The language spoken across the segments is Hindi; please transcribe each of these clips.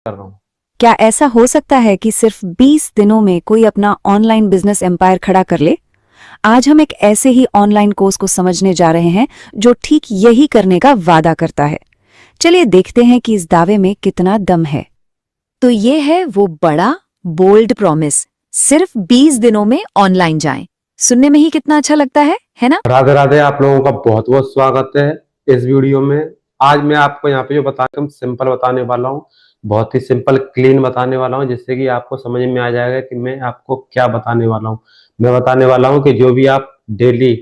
कर रहा हूँ। क्या ऐसा हो सकता है कि सिर्फ 20 दिनों में कोई अपना ऑनलाइन बिजनेस एम्पायर खड़ा कर ले? आज हम एक ऐसे ही ऑनलाइन कोर्स को समझने जा रहे हैं जो ठीक यही करने का वादा करता है। चलिए देखते हैं कि इस दावे में कितना दम है। तो ये है वो बड़ा बोल्ड प्रॉमिस, सिर्फ 20 दिनों में ऑनलाइन जाएं। सुनने में ही कितना अच्छा लगता है ना? राधे राधे, आप लोगों का बहुत बहुत स्वागत है इस वीडियो में। आज मैं आपको यहाँ पे जो बताना सिंपल बताने वाला हूँ, बहुत ही सिंपल क्लीन बताने वाला हूँ, जिससे कि आपको समझ में आ जाएगा कि मैं आपको क्या बताने वाला हूँ। मैं बताने वाला हूँ कि जो भी आप डेली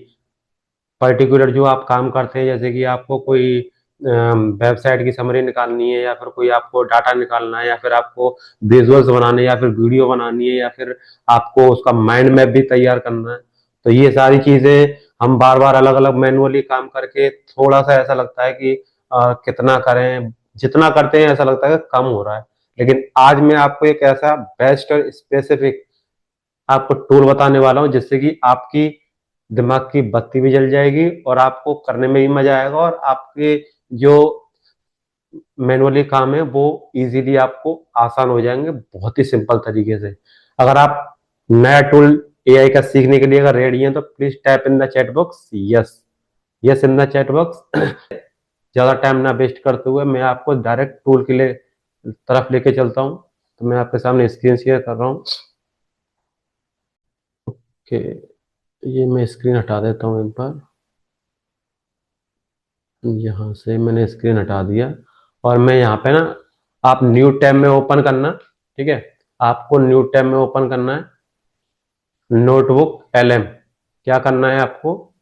पर्टिकुलर जो आप काम करते हैं, जैसे कि आपको कोई वेबसाइट की समरी निकालनी है, या फिर कोई आपको डाटा निकालना है, या फिर आपको विजुअल्स बनाने, या फिर वीडियो बनानी है, या फिर आपको उसका माइंड मैप भी तैयार करना है, तो ये सारी चीजें हम बार बार अलग अलग मैनुअली काम करके थोड़ा सा ऐसा लगता है कि कितना करें, जितना करते हैं ऐसा लगता है कि कम हो रहा है। लेकिन आज मैं आपको एक ऐसा बेस्ट और स्पेसिफिक आपको टूल बताने वाला हूं, जिससे कि आपकी दिमाग की बत्ती भी जल जाएगी और आपको करने में भी मजा आएगा, और आपके जो मैनुअली काम है वो इजीली आपको आसान हो जाएंगे बहुत ही सिंपल तरीके से। अगर आप नया टूल एआई का सीखने के लिए अगर रेडी हैं तो please type in the chat box yes, yes in the chat box. ज्यादा टाइम ना वेस्ट करते हुए मैं आपको डायरेक्ट टूल के लिए तरफ लेके चलता हूँ। तो मैं आपके सामने स्क्रीन शेयर कर रहा हूँ कि ये मैं स्क्रीन हटा देता हूँ एक बार। यहाँ से मैंने स्क्रीन हटा दिया और मैं यहाँ पे ना, आप न्यू टैब में ओपन करना। ठीक है, आपको न्यू टैब में ओपन करना है नोटबुक एलएम। क्या करना है आपको,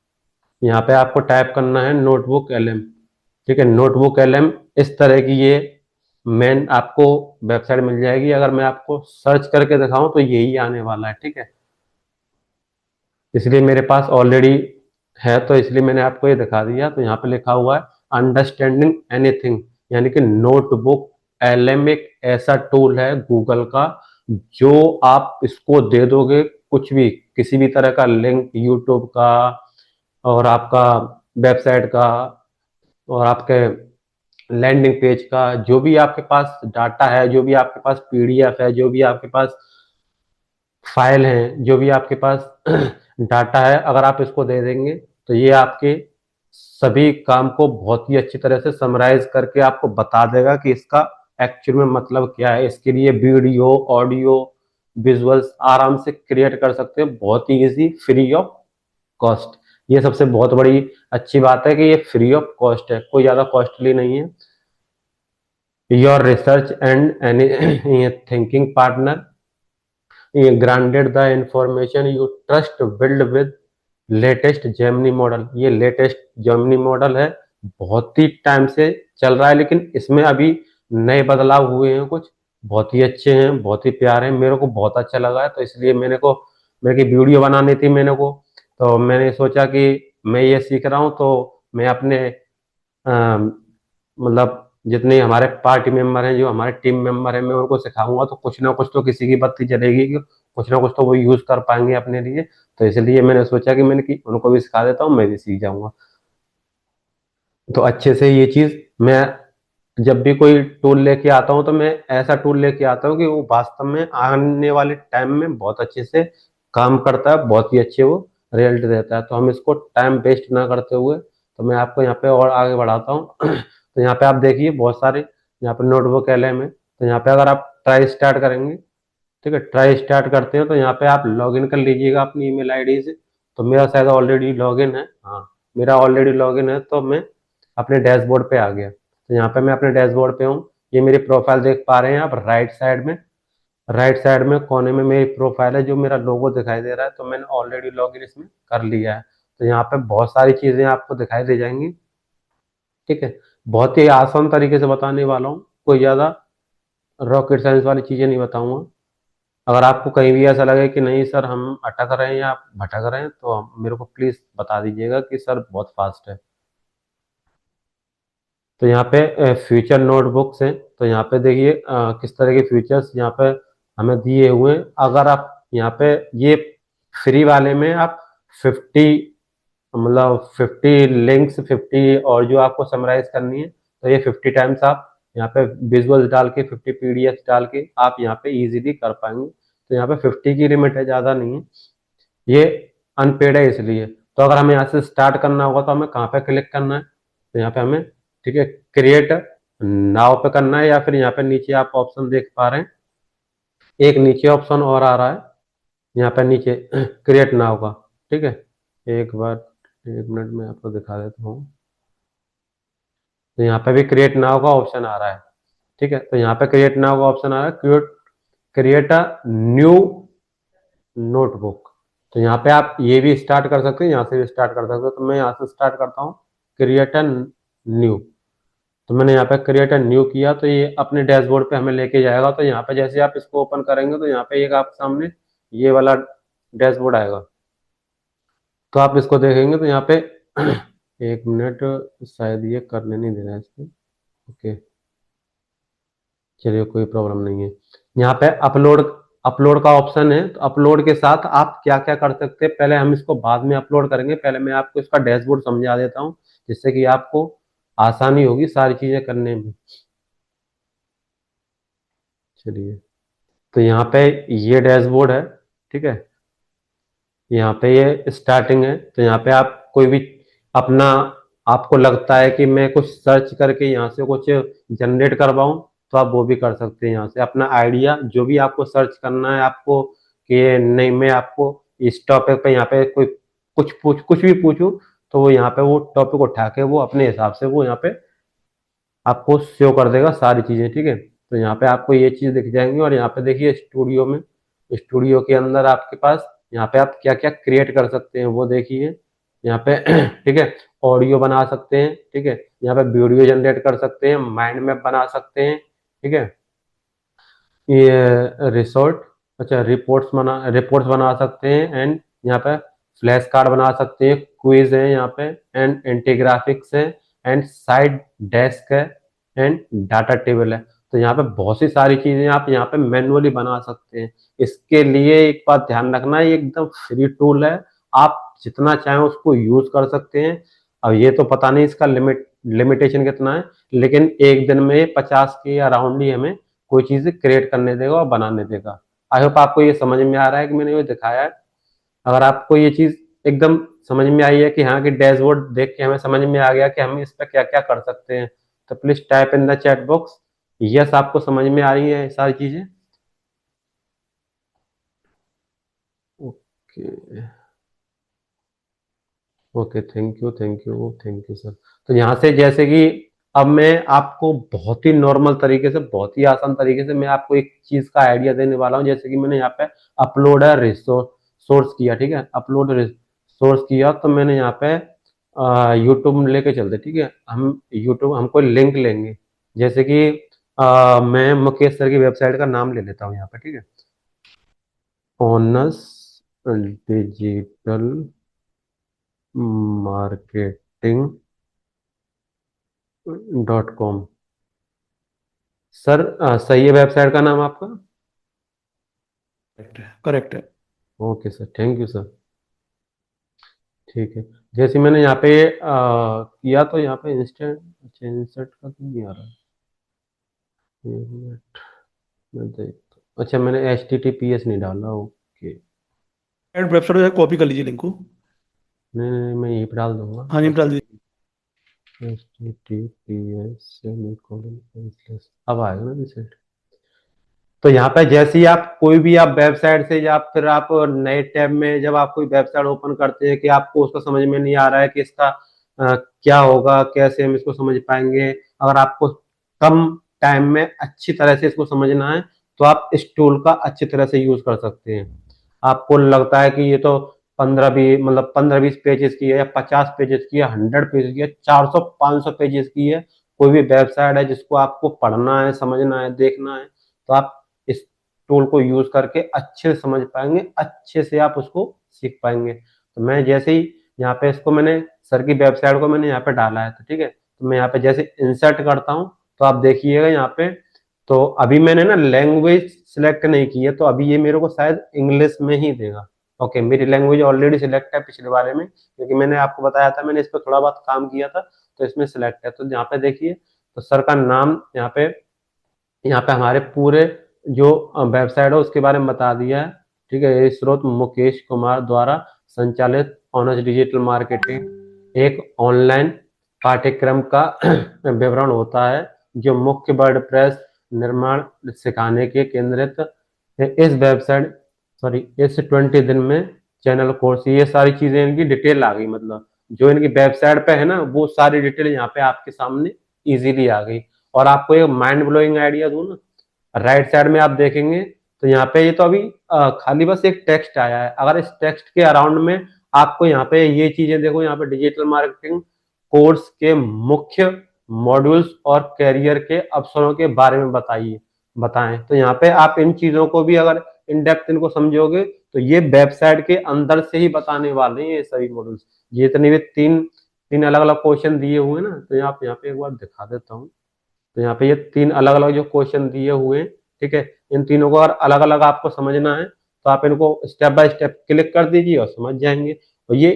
यहाँ पे आपको टाइप करना है नोटबुक एलएम। ठीक है, नोटबुक एलएम इस तरह की ये मेन आपको वेबसाइट मिल जाएगी। अगर मैं आपको सर्च करके दिखाऊं तो यही आने वाला है। ठीक है, इसलिए मेरे पास ऑलरेडी है तो इसलिए मैंने आपको ये दिखा दिया। तो यहाँ पे लिखा हुआ है अंडरस्टैंडिंग एनीथिंग, यानी कि नोटबुक एलएम एक ऐसा टूल है गूगल का, जो आप इसको दे दोगे कुछ भी, किसी भी तरह का लिंक यूट्यूब का और आपका वेबसाइट का और आपके लैंडिंग पेज का, जो भी आपके पास डाटा है, जो भी आपके पास पीडीएफ है, जो भी आपके पास फाइल है, जो भी आपके पास डाटा है, अगर आप इसको दे देंगे तो ये आपके सभी काम को बहुत ही अच्छी तरह से समराइज करके आपको बता देगा कि इसका एक्चुअल में मतलब क्या है। इसके लिए वीडियो ऑडियो विजुअल्स आराम से क्रिएट कर सकते हैं, बहुत ही इजी, फ्री ऑफ कॉस्ट। ये सबसे बहुत बड़ी अच्छी बात है कि ये फ्री ऑफ कॉस्ट है, कोई ज्यादा कॉस्टली नहीं है। Your research and any thinking partner granted the information you trust build with latest Gemini model. ये लेटेस्ट जेमिनी मॉडल है, बहुत ही टाइम से चल रहा है, लेकिन इसमें अभी नए बदलाव हुए हैं कुछ, बहुत ही अच्छे हैं, बहुत ही प्यारे हैं, मेरे को बहुत अच्छा लगा है। तो इसलिए मेरे की वीडियो बनानी थी मेरे को, तो मैंने सोचा कि मैं ये सीख रहा हूँ तो मैं अपने मतलब जितने हमारे पार्टी मेंबर हैं, जो हमारे टीम मेंबर हैं, मैं उनको सिखाऊंगा तो कुछ ना कुछ तो किसी की बत्ती जलेगी, कि कुछ ना कुछ तो वो यूज कर पाएंगे अपने लिए। तो इसलिए मैंने सोचा कि मैंने कि उनको भी सिखा देता हूँ, मैं भी सीख जाऊंगा। तो अच्छे से ये चीज मैं जब भी कोई टूल लेके आता हूँ तो मैं ऐसा टूल लेके आता हूँ कि वो वास्तव में आने वाले टाइम में बहुत अच्छे से काम करता है, बहुत ही अच्छे वो रिजल्ट देता है। तो हम इसको टाइम वेस्ट ना करते हुए, तो मैं आपको यहाँ पे और आगे बढ़ाता हूँ। तो यहाँ पे आप देखिए बहुत सारे यहाँ पे नोटबुक एलएम है। तो यहाँ पे अगर आप ट्राई स्टार्ट करेंगे, ठीक है, ट्राई स्टार्ट करते हैं, तो यहाँ पे आप लॉगिन कर लीजिएगा अपनी ईमेल आईडी से। तो मेरा शायद ऑलरेडी लॉगिन है, हाँ मेरा ऑलरेडी लॉगिन है, तो मैं अपने डैशबोर्ड पे आ गया। तो यहाँ पे मैं अपने डैशबोर्ड पे हूँ, ये मेरी प्रोफाइल देख पा रहे हैं आप राइट साइड में। राइट साइड में कोने में मेरी प्रोफाइल है, जो मेरा लोगो दिखाई दे रहा है, तो मैंने ऑलरेडी लॉगिन इसमें कर लिया है। तो यहाँ पे बहुत सारी चीजें आपको दिखाई दे जाएंगी। ठीक है, बहुत ही आसान तरीके से बताने वाला हूँ, कोई ज्यादा रॉकेट साइंस वाली चीजें नहीं बताऊंगा। अगर आपको कहीं भी ऐसा लगे कि नहीं सर हम अटक रहे हैं या भटक रहे हैं, तो मेरे को प्लीज बता दीजिएगा कि सर बहुत फास्ट है। तो यहाँ पे फ्यूचर नोटबुक्स हैं, तो यहाँ पे देखिए किस तरह के फीचर्स यहाँ पे हमें दिए हुए हैं। अगर आप यहाँ पे ये फ्री वाले में आप 50 मतलब 50 लिंक्स, 50 और जो आपको समराइज करनी है, तो ये 50 टाइम्स आप यहाँ पे विजुअल्स डाल के 50 पीडीएफ डाल के आप यहाँ पे इजीली कर पाएंगे। तो यहाँ पे 50 की लिमिट है, ज़्यादा नहीं है, ये अनपेड है इसलिए। तो अगर हमें यहाँ से स्टार्ट करना होगा तो हमें कहाँ पे क्लिक करना है, तो यहाँ पे हमें, ठीक है, क्रिएट नाउ पे करना है, या फिर यहाँ पे नीचे आप ऑप्शन देख पा रहे हैं, एक नीचे ऑप्शन और आ रहा है यहाँ पे नीचे क्रिएट नाउ का, ठीक है। एक बार, एक मिनट में आपको दिखा देता हूँ। तो यहाँ पे भी क्रिएट नाउ का ऑप्शन आ रहा है, ठीक है। तो यहाँ पे क्रिएट नाउ का ऑप्शन आ रहा है, क्रिएट अ न्यू नोटबुक। तो यहाँ पे आप ये भी स्टार्ट कर सकते हैं, यहाँ से भी स्टार्ट कर सकते हो। तो मैं यहाँ से स्टार्ट करता हूँ, क्रिएट अ न्यू। तो मैंने यहाँ पे क्रिएट अ न्यू किया, तो ये अपने डैशबोर्ड पे हमें लेके जाएगा। तो यहाँ पे जैसे आप इसको ओपन करेंगे तो यहाँ पे एक आपके सामने ये वाला डैशबोर्ड आएगा। तो आप इसको देखेंगे तो यहाँ पे एक मिनट, शायद ये करने नहीं दे रहा है इसको। ओके, चलिए कोई प्रॉब्लम नहीं है। यहाँ पे अपलोड अपलोड का ऑप्शन है। तो अपलोड के साथ आप क्या क्या कर सकते हैं, पहले हम इसको बाद में अपलोड करेंगे, पहले मैं आपको इसका डैशबोर्ड समझा देता हूँ, जिससे कि आपको आसानी होगी सारी चीजें करने में। चलिए, तो यहाँ पे ये डैशबोर्ड है, ठीक है। यहाँ पे ये स्टार्टिंग है। तो यहाँ पे आप कोई भी अपना, आपको लगता है कि मैं कुछ सर्च करके यहाँ से कुछ जनरेट करवाऊँ, तो आप वो भी कर सकते हैं। यहाँ से अपना आइडिया जो भी आपको सर्च करना है आपको, कि नहीं मैं आपको इस टॉपिक पे यहाँ पे कोई कुछ भी पूछूं, तो वो यहाँ पे वो टॉपिक उठा के वो अपने हिसाब से वो यहाँ पे आपको शो कर देगा सारी चीजें, ठीक है। तो यहाँ पे आपको ये चीज दिख जाएंगी। और यहाँ पे देखिए स्टूडियो में, स्टूडियो के अंदर आपके पास यहाँ पे आप क्या क्या क्रिएट कर सकते हैं वो देखिए यहाँ पे ठीक है, ऑडियो बना सकते हैं, ठीक है। यहाँ पे वीडियो जनरेट कर सकते हैं, माइंड मैप बना सकते हैं, ठीक है। ये रिसोर्ट, अच्छा रिपोर्ट्स बना सकते हैं। एंड यहाँ पे फ्लैश कार्ड बना सकते हैं, क्विज है यहाँ पे, एंड एंटीग्राफिक्स है, एंड साइड डेस्क है, एंड डाटा टेबल है। तो यहाँ पे बहुत सी सारी चीजें आप यहाँ पे मैनुअली बना सकते हैं। इसके लिए एक बात ध्यान रखना, ये एकदम फ्री टूल है, आप जितना चाहें उसको यूज कर सकते हैं। अब ये तो पता नहीं इसका लिमिटेशन कितना है, लेकिन एक दिन में 50 के अराउंड ही हमें कोई चीज क्रिएट करने देगा और बनाने देगा। आई होप आपको ये समझ में आ रहा है कि मैंने ये दिखाया है। अगर आपको ये चीज एकदम समझ में आई है कि हाँ, कि डैशबोर्ड देख के हमें समझ में आ गया कि हम इस पर क्या क्या कर सकते हैं, तो please type in the chat box yes, आपको समझ में आ रही है ये सारी चीजें। Okay, okay, thank you sir. तो यहाँ से जैसे कि अब मैं आपको बहुत ही नॉर्मल तरीके से, बहुत ही आसान तरीके से मैं आपको एक चीज का आइडिया देने वाला हूँ। जैसे कि मैंने यहाँ पे अपलोड रिसोर्स किया, ठीक है, अपलोड रिसोर्स किया। तो मैंने यहाँ पे यूट्यूब लेके चलते, ठीक है, हम यूट्यूब हम कोई लिंक लेंगे। जैसे कि मैं मुकेश सर की वेबसाइट का नाम ले लेता हूँ यहाँ पे, ठीक है, ons digital marketing .com। Sir सही है वेबसाइट का नाम आपका? करेक्ट है, करेक्ट है। Okay sir, thank you sir. ठीक है, जैसे मैंने यहाँ पे किया तो यहाँ पे इंस्टेंट, अच्छा इंसर्ट का तो नहीं आ रहा है, एक मिनट मैं देखता हूँ। अच्छा मैंने HTTPS नहीं डाला, ओके। एंड वेबसाइट से कॉपी कर लीजिए लिंक को। नहीं नहीं नहीं, मैं यहीं पे डाल दूंगा, हाँ जी, डाल दीजिए। HTTPS अब आएगा ना रिसेट। तो यहाँ पे जैसे ही आप कोई भी आप वेबसाइट से, या फिर आप नए टैब में जब आप कोई वेबसाइट ओपन करते हैं कि आपको उसका समझ में नहीं आ रहा है कि इसका क्या होगा, कैसे हम इसको समझ पाएंगे, अगर आपको कम टाइम में अच्छी तरह से इसको समझना है, तो आप इस टूल का अच्छी तरह से यूज कर सकते हैं। आपको लगता है कि ये तो 15-20 पेजेस की है, या 50 पेजेस की है, 100 पेजेस की है, 400-500 पेजेस की है, कोई भी वेबसाइट है जिसको आपको पढ़ना है, समझना है, देखना है, तो आप इस टूल को यूज करके अच्छे से समझ पाएंगे, अच्छे से आप उसको सीख पाएंगे। तो मैं जैसे ही यहाँ पे इसको मैंने सर की वेबसाइट को मैंने यहाँ पे डाला है, तो ठीक है, तो मैं यहाँ पे जैसे इंसर्ट करता हूँ, तो आप देखिएगा यहाँ पे, तो अभी मैंने ना लैंग्वेज सिलेक्ट नहीं की है, तो अभी ये मेरे को शायद इंग्लिश में ही देगा। ओके, मेरी लैंग्वेज ऑलरेडी सिलेक्ट है पिछले वाले में, क्योंकि मैंने आपको बताया था मैंने इस पर थोड़ा बहुत काम किया था, तो इसमें सिलेक्ट है। तो यहाँ पे देखिए तो सर का नाम यहाँ पे हमारे पूरे जो वेबसाइट है उसके बारे में बता दिया है। ठीक है, ये स्रोत मुकेश कुमार द्वारा संचालित ऑनेस्ट डिजिटल मार्केटिंग एक ऑनलाइन पाठ्यक्रम का विवरण होता है जो मुख्य वर्डप्रेस निर्माण सिखाने के केंद्रित है। इस वेबसाइट सॉरी इस 20 दिन में चैनल कोर्स, ये सारी चीजें इनकी डिटेल आ गई, मतलब जो इनकी वेबसाइट पे है ना वो सारी डिटेल यहाँ पे आपके सामने इजीली आ गई। और आपको एक माइंड ब्लोइंग आइडिया दूं ना, राइट साइड में आप देखेंगे तो यहाँ पे ये तो अभी खाली बस एक टेक्स्ट आया है। अगर इस टेक्स्ट के अराउंड में आपको यहाँ पे ये चीजें देखो, यहाँ पे डिजिटल मार्केटिंग कोर्स के मुख्य मॉड्यूल्स और कैरियर के अवसरों के बारे में बताएं। तो यहाँ पे आप इन चीजों को भी अगर इन डेप्थ इनको समझोगे तो ये वेबसाइट के अंदर से ही बताने वाले हैं ये सभी मॉड्यूल्स। जितने भी तीन अलग अलग क्वेश्चन दिए हुए ना, तो यहाँ पे एक बार दिखा देता हूँ। तो यहाँ पे ये 3 अलग अलग जो क्वेश्चन दिए हुए हैं, ठीक है, इन तीनों को अगर अलग अलग आपको समझना है तो आप इनको स्टेप बाय स्टेप क्लिक कर दीजिए और समझ जाएंगे। और ये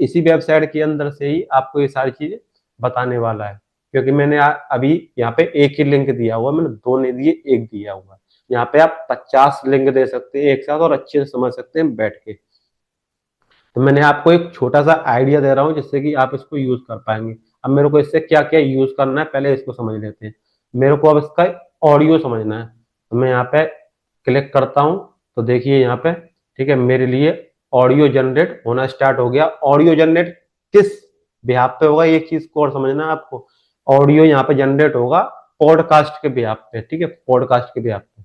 इसी वेबसाइट के अंदर से ही आपको ये सारी चीजें बताने वाला है। क्योंकि मैंने अभी यहाँ पे एक ही लिंक दिया हुआ, मैंने 2 नहीं दिए, एक दिया हुआ है। यहाँ पे आप 50 लिंक दे सकते हैं एक साथ और अच्छे से समझ सकते हैं बैठ के। तो मैंने आपको एक छोटा सा आइडिया दे रहा हूँ जिससे कि आप इसको यूज कर पाएंगे। अब मेरे को इससे क्या क्या यूज करना है पहले इसको समझ लेते हैं। मेरे को अब इसका ऑडियो समझना है, तो मैं यहाँ पे क्लिक करता हूँ। तो देखिए यहाँ पे, ठीक है, मेरे लिए ऑडियो जनरेट होना स्टार्ट हो गया। ऑडियो जनरेट किस बिहाफ पे होगा, एक चीज को और समझना है आपको। ऑडियो यहाँ पे जनरेट होगा पॉडकास्ट के बिहाफ पे, ठीक है, पॉडकास्ट के बिहाफ पे।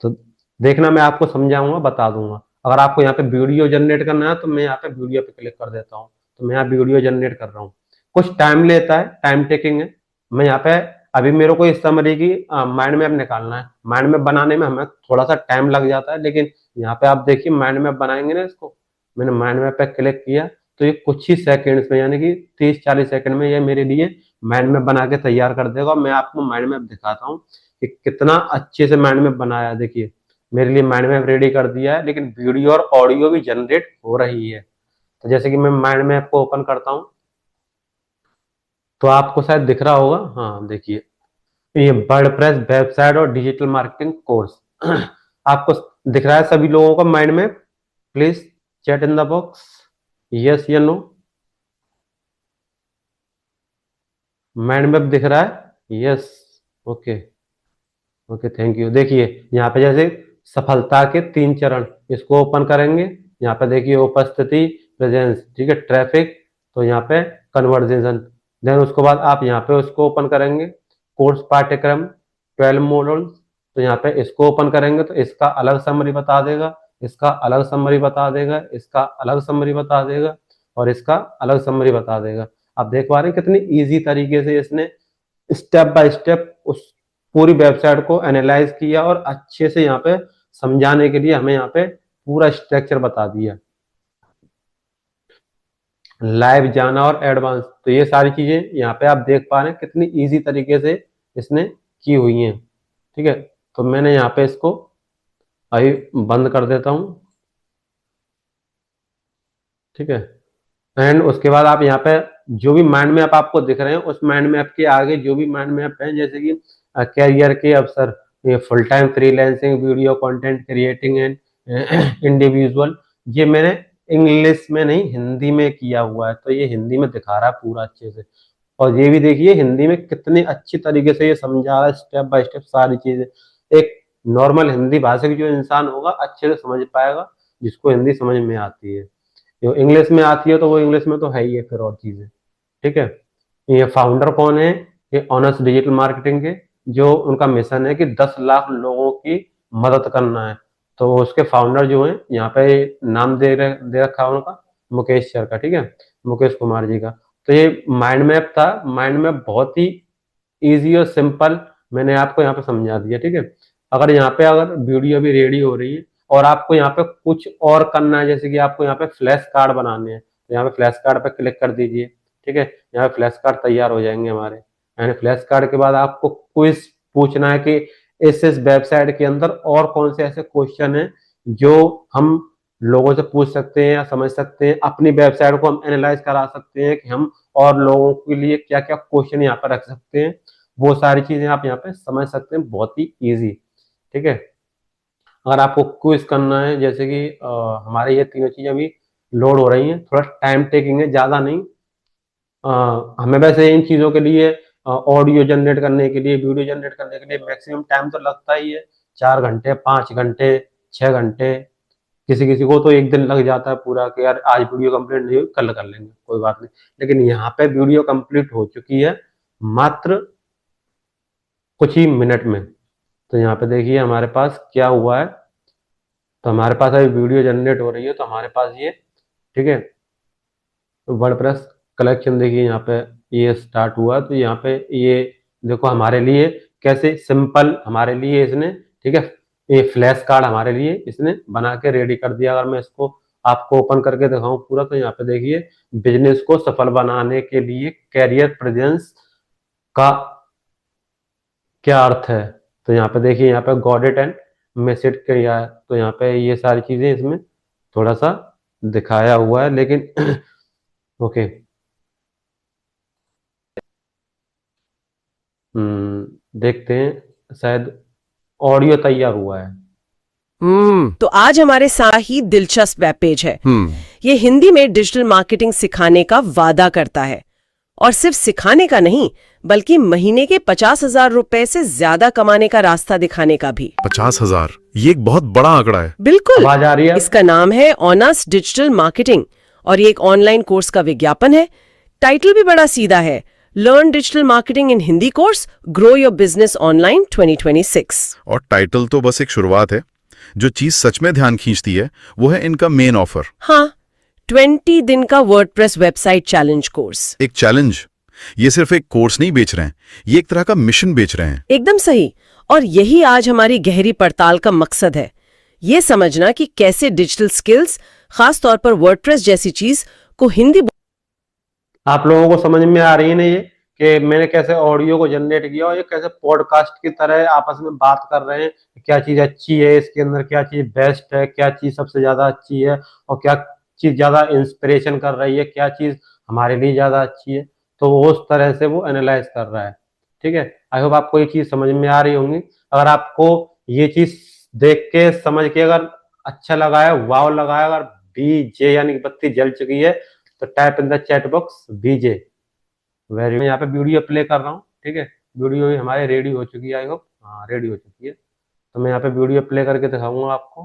तो देखना, मैं आपको समझाऊंगा, बता दूंगा। अगर आपको यहाँ पे वीडियो जनरेट करना है तो मैं यहाँ पे वीडियो पे क्लिक कर देता हूँ। तो मैं यहाँ वीडियो जनरेट कर रहा हूँ। कुछ टाइम लेता है, टाइम टेकिंग है। मैं यहाँ पे अभी मेरे को इस समरी की माइंड मैप निकालना है। माइंड मैप बनाने में हमें थोड़ा सा टाइम लग जाता है, लेकिन यहाँ पे आप देखिए माइंड मैप बनाएंगे ना इसको, मैंने माइंड मैप पे क्लिक किया तो ये कुछ ही सेकेंड्स में, यानी कि 30-40 सेकंड में ये मेरे लिए माइंड मैप बना के तैयार कर देगा। मैं आपको माइंड मैप दिखाता हूँ कि कितना अच्छे से माइंड मैप बनाया है। देखिए मेरे लिए माइंड मैप रेडी कर दिया है, लेकिन वीडियो और ऑडियो भी जनरेट हो रही है। तो जैसे कि मैं माइंड मैप को ओपन करता हूँ तो आपको शायद दिख रहा होगा, हाँ देखिए ये वर्डप्रेस वेबसाइट और डिजिटल मार्केटिंग कोर्स आपको दिख रहा है सभी लोगों का mind map. Please chat in the box, yes या नो। माइंड मैप दिख रहा है, yes, okay okay, thank you. देखिए यहाँ पे जैसे सफलता के 3 चरण, इसको ओपन करेंगे। यहाँ पे देखिए उपस्थिति, प्रेजेंस, ठीक है, ट्रैफिक, तो यहाँ पे कन्वर्जेशन। देन उसके बाद आप यहाँ पे उसको ओपन करेंगे, कोर्स पाठ्यक्रम 12 मॉड्यूल्स। तो यहाँ पे इसको ओपन करेंगे तो इसका अलग समरी बता देगा, इसका अलग समरी बता देगा, इसका अलग समरी बता देगा और इसका अलग समरी बता देगा। आप देख पा रहे हैं कितनी इजी तरीके से इसने स्टेप बाय स्टेप उस पूरी वेबसाइट को एनालाइज किया और अच्छे से यहाँ पे समझाने के लिए हमें यहाँ पे पूरा स्ट्रक्चर बता दिया। लाइव जाना और एडवांस, तो ये सारी चीजें यहाँ पे आप देख पा रहे हैं कितनी इजी तरीके से इसने की हुई हैं। ठीक है, तो मैंने यहाँ पे इसको अभी बंद कर देता हूँ। ठीक है, एंड उसके बाद आप यहाँ पे जो भी माइंड मैप आपको दिख रहे हैं उस माइंड मैप के आगे जो भी माइंड मैप है, जैसे कि कैरियर के अवसर, ये full time freelancing, video content creating and individual, ये मैंने इंग्लिश में नहीं हिंदी में किया हुआ है। तो ये हिंदी में दिखा रहा है पूरा अच्छे से। और ये भी देखिए हिंदी में कितने अच्छी तरीके से ये समझा रहा है स्टेप बाय स्टेप सारी चीजें। एक नॉर्मल हिंदी भाषा की जो इंसान होगा अच्छे से समझ पाएगा, जिसको हिंदी समझ में आती है। जो इंग्लिश में आती है तो वो इंग्लिश में तो है ही है फिर और चीजें। ठीक है, ये फाउंडर कौन है, ये ऑनेस्ट डिजिटल मार्केटिंग के, जो उनका मिशन है कि 10 लाख लोगों की मदद करना है। तो उसके फाउंडर जो है यहाँ पे नाम दे रखा है उनका, मुकेश सर का, ठीक है, मुकेश कुमार जी का। तो ये माइंड मैप था। माइंड मैप बहुत ही इजी और सिंपल मैंने आपको यहाँ पे समझा दिया। ठीक है, अगर यहाँ पे अगर वीडियो भी रेडी हो रही है और आपको यहाँ पे कुछ और करना है, जैसे कि आपको यहाँ पे फ्लैश कार्ड बनाने हैं, तो यहाँ पे फ्लैश कार्ड पे क्लिक कर दीजिए। ठीक है, यहाँ पे फ्लैश कार्ड तैयार हो जाएंगे हमारे। एंड फ्लैश कार्ड के बाद आपको क्विज पूछना है कि इस वेबसाइट के अंदर और कौन से ऐसे क्वेश्चन हैं जो हम लोगों से पूछ सकते हैं या समझ सकते हैं, अपनी वेबसाइट को हम एनालाइज करा सकते हैं कि हम और लोगों के लिए क्या क्या क्वेश्चन यहाँ पर रख सकते हैं। वो सारी चीजें आप यहाँ पे समझ सकते हैं, बहुत ही ईजी। ठीक है, अगर आपको क्विज करना है, जैसे कि हमारे ये तीनों चीजें अभी लोड हो रही हैं, थोड़ा टाइम टेकिंग है, ज्यादा नहीं। हमें वैसे इन चीजों के लिए, ऑडियो जनरेट करने के लिए, वीडियो जनरेट करने के लिए मैक्सिमम टाइम तो लगता ही है, 4 घंटे, 5 घंटे, 6 घंटे। किसी किसी को तो एक दिन लग जाता है पूरा, कि यार आज वीडियो कंप्लीट नहीं हुई, कल कर लेंगे, कोई बात नहीं। लेकिन यहाँ पे वीडियो कंप्लीट हो चुकी है मात्र कुछ ही मिनट में। तो यहाँ पे देखिए हमारे पास क्या हुआ है। तो हमारे पास अभी वीडियो जनरेट हो रही है, तो हमारे पास ये, ठीक है, वर्डप्रेस कलेक्शन देखिए यहाँ पे ये स्टार्ट हुआ। तो यहाँ पे ये देखो हमारे लिए कैसे सिंपल, हमारे लिए इसने, ठीक है, ये फ्लैश कार्ड हमारे लिए इसने बना के रेडी कर दिया। अगर मैं इसको आपको ओपन करके दिखाऊं पूरा, तो यहाँ पे देखिए, बिजनेस को सफल बनाने के लिए कैरियर प्रेजेंस का क्या अर्थ है। तो यहाँ पे देखिए, यहाँ पे गॉट इट एंड मैसेज किया है। तो यहाँ पे ये सारी चीजें इसमें थोड़ा सा दिखाया हुआ है, लेकिन ओके, देखते हैं, शायद ऑडियो तैयार हुआ है। तो आज हमारे साथ ही दिलचस्प वेब पेज है। ये हिंदी में डिजिटल मार्केटिंग सिखाने का वादा करता है, और सिर्फ सिखाने का नहीं, बल्कि महीने के 50,000 रुपए से ज्यादा कमाने का रास्ता दिखाने का भी। 50,000, ये एक बहुत बड़ा आंकड़ा है। बिल्कुल, आवाज आ रही है? इसका नाम है ऑनस्ट डिजिटल मार्केटिंग, और ये एक ऑनलाइन कोर्स का विज्ञापन है। टाइटल भी बड़ा सीधा है, learn digital marketing in Hindi course, grow your business online 2026। और टाइटल तो बस एक शुरुआत है। जो चीज सच में ध्यान खींचती है वो है इनका मेन ऑफर। हाँ, 20 दिन का वर्डप्रेस वेबसाइट चैलेंज कोर्स। एक चैलेंज, ये सिर्फ एक कोर्स नहीं बेच रहे हैं, ये एक तरह का मिशन बेच रहे हैं। एकदम सही, और यही आज हमारी गहरी पड़ताल का मकसद है। ये समझना कि कैसे डिजिटल स्किल्स, खास तौर पर वर्डप्रेस जैसी चीज को हिंदी। आप लोगों को समझ में आ रही है ना ये, कि मैंने कैसे ऑडियो को जनरेट किया, और ये कैसे पॉडकास्ट की तरह आपस में बात कर रहे हैं, क्या चीज अच्छी है इसके अंदर, क्या चीज बेस्ट है, क्या चीज सबसे ज्यादा अच्छी है, और क्या चीज ज्यादा इंस्पिरेशन कर रही है, क्या चीज हमारे लिए ज्यादा अच्छी है। तो वो उस तरह से वो एनालाइज कर रहा है। ठीक है, आई होप आपको ये चीज समझ में आ रही होंगी। अगर आपको ये चीज देख के समझ के अगर अच्छा लगा है, वाव लगा है, अगर BJ यानी कि बत्ती जल चुकी है, तो type in the chat box BJ। Very, मैं यहाँ पे वीडियो प्ले कर रहा हूँ। ठीक है, वीडियो भी हमारे रेडी हो चुकी है, आई होप, हाँ रेडी हो चुकी है। तो मैं यहाँ पे वीडियो प्ले करके दिखाऊंगा आपको।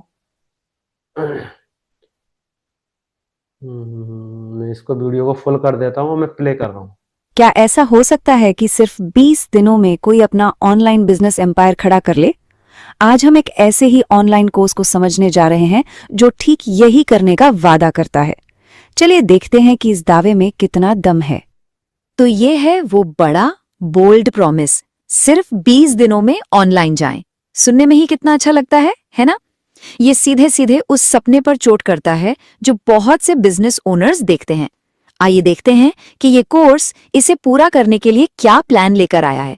मैं इसको वीडियो को फुल कर देता हूँ, मैं प्ले कर रहा हूँ। क्या ऐसा हो सकता है कि सिर्फ 20 दिनों में कोई अपना ऑनलाइन बिजनेस एम्पायर खड़ा कर ले? आज हम एक ऐसे ही ऑनलाइन कोर्स को समझने जा रहे हैं जो ठीक यही करने का वादा करता है। चलिए देखते हैं कि इस दावे में कितना दम है। तो ये है वो बड़ा बोल्ड प्रॉमिस, सिर्फ 20 दिनों में ऑनलाइन जाएं। सुनने में ही कितना अच्छा लगता है ना? ये सीधे सीधे उस सपने पर चोट करता है जो बहुत से बिजनेस ओनर्स देखते हैं। आइए देखते हैं कि ये कोर्स इसे पूरा करने के लिए क्या प्लान लेकर आया है।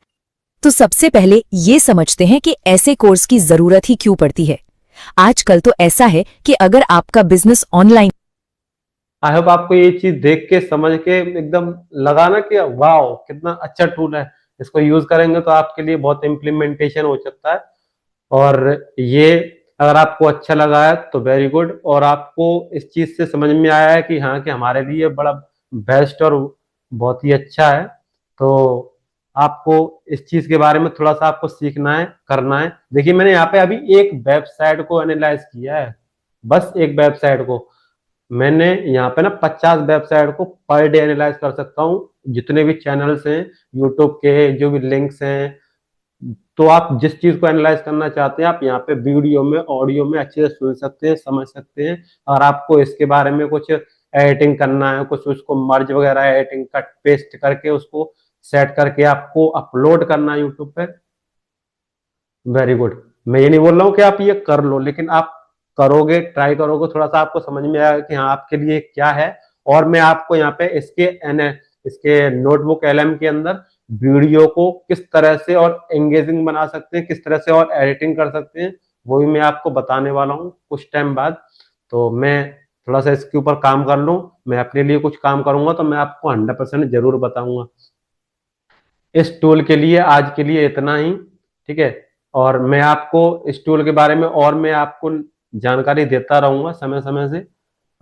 तो सबसे पहले ये समझते हैं कि ऐसे कोर्स की जरूरत ही क्यों पड़ती है। आजकल तो ऐसा है कि अगर आपका बिजनेस ऑनलाइन। आई होप आपको ये चीज देख के समझ के एकदम लगा ना कि वाह कितना अच्छा टूल है, इसको यूज करेंगे तो आपके लिए बहुत इम्प्लीमेंटेशन हो सकता है। और ये अगर आपको अच्छा लगा है तो वेरी गुड, और आपको इस चीज से समझ में आया है कि हाँ, कि हमारे लिए बड़ा बेस्ट और बहुत ही अच्छा है, तो आपको इस चीज के बारे में थोड़ा सा आपको सीखना है, करना है। देखिए मैंने यहाँ पे अभी एक वेबसाइट को एनालाइज किया है, बस एक वेबसाइट को। मैंने यहाँ पे ना 50 वेबसाइट को पर डे एनालाइज कर सकता हूँ, जितने भी चैनल्स हैं यूट्यूब के, जो भी लिंक्स हैं। तो आप जिस चीज को एनालाइज करना चाहते हैं, आप यहाँ पे वीडियो में, ऑडियो में अच्छे से सुन सकते हैं, समझ सकते हैं। और आपको इसके बारे में कुछ एडिटिंग करना है, कुछ उसको मर्ज वगैरह, एडिटिंग कट पेस्ट करके उसको सेट करके आपको अपलोड करना है यूट्यूब पे, वेरी गुड। मैं ये नहीं बोल रहा हूँ कि आप ये कर लो, लेकिन आप करोगे, ट्राई करोगे, थोड़ा सा आपको समझ में आएगा कि हाँ आपके लिए क्या है। और मैं आपको यहाँ पे इसके नोटबुक LM के अंदर वीडियो को किस तरह से और एंगेजिंग बना सकते हैं, किस तरह से और एडिटिंग कर सकते हैं, वो भी मैं आपको बताने वाला हूँ कुछ टाइम बाद। तो मैं थोड़ा सा इसके ऊपर काम कर लूँ, मैं अपने लिए कुछ काम करूंगा, तो मैं आपको 100% जरूर बताऊंगा। इस टूल के लिए आज के लिए इतना ही, ठीक है। और मैं आपको इस टूल के बारे में और मैं आपको जानकारी देता रहूंगा समय समय से।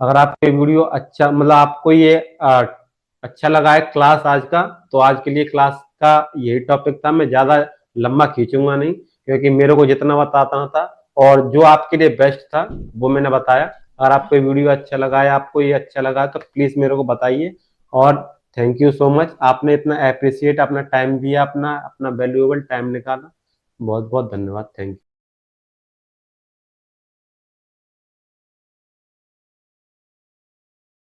अगर आपको ये वीडियो अच्छा, मतलब आपको ये अच्छा लगा है क्लास आज का, तो आज के लिए क्लास का यही टॉपिक था। मैं ज्यादा लंबा खींचूंगा नहीं, क्योंकि मेरे को जितना बताना था और जो आपके लिए बेस्ट था वो मैंने बताया। अगर आपको ये वीडियो अच्छा लगा है, आपको ये अच्छा लगा तो प्लीज मेरे को बताइए। और थैंक यू सो मच, आपने इतना अप्रिशिएट अपना टाइम दिया, अपना अपना वैल्यूएबल टाइम निकाला। बहुत बहुत धन्यवाद, थैंक यू।